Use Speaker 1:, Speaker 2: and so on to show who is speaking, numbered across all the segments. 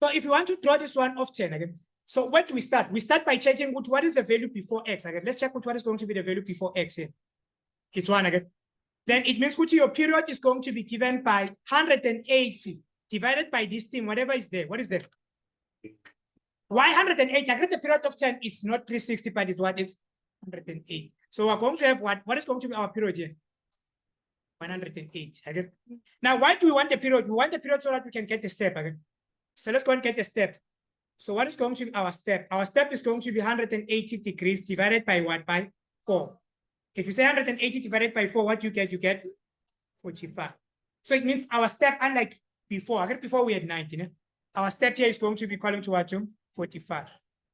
Speaker 1: So if you want to draw this one of 10 again, so where do we start? We start by checking what is the value before x again. Let's check what is going to be the value before x here. It's 1 again. Then it means your period is going to be given by 180 divided by this thing, whatever is there. What is that? Why 108? I get the period of 10. It's not 360, but it's what? It's 108. So we're going to have what? What is going to be our period here? 108 again. Now, why do we want the period? We want the period so that we can get the step again. So let's go and get the step. So what is going to be our step? Our step is going to be 180 degrees divided by what? By 4. If you say 180 divided by 4, what you get? You get 45. So it means our step, unlike before, I guess before we had 19, our step here is going to be equal to what? 45.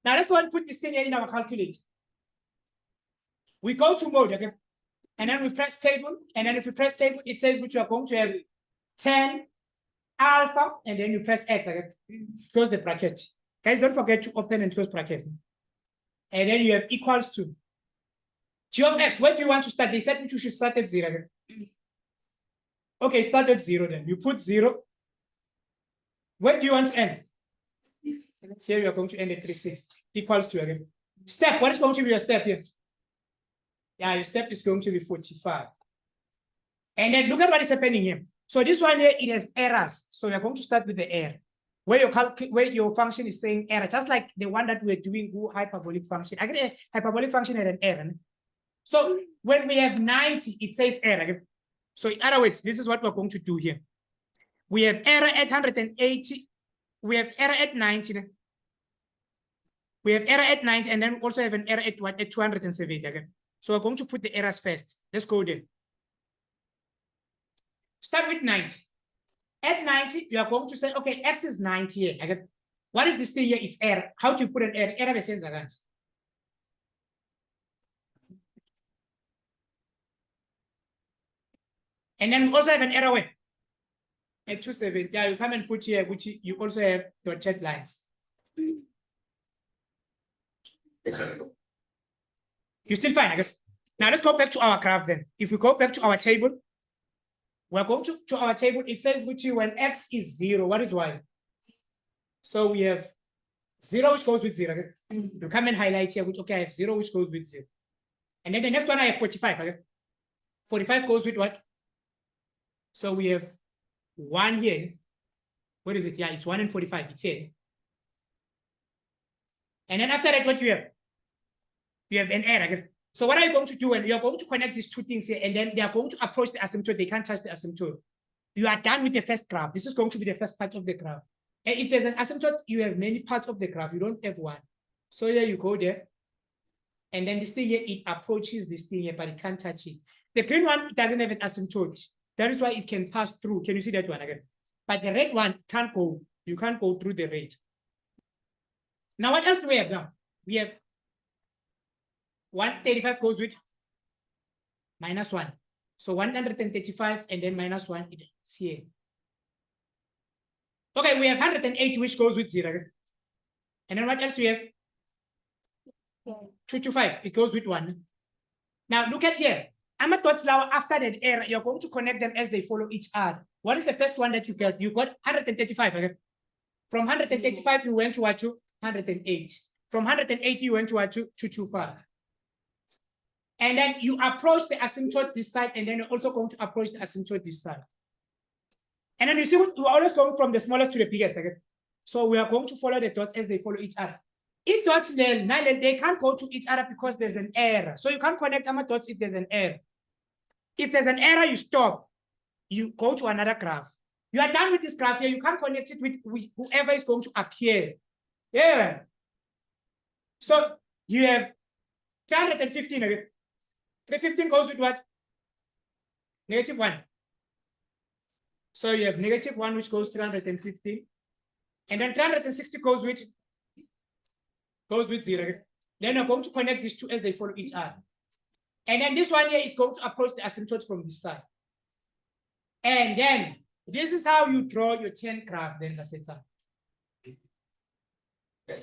Speaker 1: Now let's go and put this thing here in our calculator. We go to mode, okay? And then we press table. And then if we press table, it says which you are going to have 10 alpha, and then you press X, okay? Close the bracket. Guys, don't forget to open and close brackets. And then you have equals to G of X. Where do you want to start? They said which you should start at 0 again. Okay, start at 0 then. You put 0. Where do you want to end? Here you are going to end at 360. Equals to again. Step. What is going to be your step here? Yeah, your step is going to be 45. And then look at what is happening here. So this one here, it has errors. So we are going to start with the error. Where your function is saying error, just like the one that we're doing hyperbolic function. I get a hyperbolic function had an error. So when we have 90, it says error. So in other words, this is what we're going to do here. We have error at 180. We have error at 90. We have error at 90, and then we also have an error at what? At 270 again. So we're going to put the errors first. Let's go there. Start with 90. At 90, you are going to say, okay, X is 90 here. Again, what is this thing here? It's error. How do you put an error? Error sense again. And then we also have an error where? At 270, yeah, you come and put here, which you also have dotted lines. You still fine, okay? Now let's go back to our graph then. If we go back to our table, we're going to our table. It says which when X is 0, what is Y? So we have 0, which goes with 0. Okay? You come and highlight here, which, okay, I have 0, which goes with 0. And then the next one, I have 45. Okay? 45 goes with what? So we have 1 here. What is it? Yeah, it's 1 and 45. It's 10. And then after that, what you have? You have an error. Okay? So what are you going to do? And you're going to connect these two things here, and then they are going to approach the asymptote. They can't touch the asymptote. You are done with the first graph. This is going to be the first part of the graph. And if there's an asymptote, you have many parts of the graph. You don't have one. So here you go there. And then this thing here, it approaches this thing here, but it can't touch it. The green one, it doesn't have an asymptote. That is why it can pass through. Can you see that one again? But the red one can't go. You can't go through the red. Now, what else do we have now? We have 135 goes with -1. So 135 and then -1, it's here. Okay, we have 108, which goes with 0. And then what else do we have? 225, it goes with 1. Now look at here. I'm at thoughts now after that error, you're going to connect them as they follow each other. What is the first one that you got? You got 135. Okay? From 135, you went to what? 108. From 108, you went to what? 225. And then you approach the asymptote this side, and then you're also going to approach the asymptote this side. And then you see, we're always going from the smallest to the biggest. Okay? So we are going to follow the dots as they follow each other. If dots, they can't go to each other because there's an error. So you can't connect dots if there's an error. If there's an error, you stop. You go to another graph. You are done with this graph here. You can't connect it with whoever is going to appear. Yeah. So you have 315 again. 315 goes with what? -1. So you have -1, which goes 315. And then 360 goes with 0. Then you're going to connect these two as they follow each other. And then this one here is going to approach the asymptote from this side. And then this is how you draw your 10 graph. Then that's it.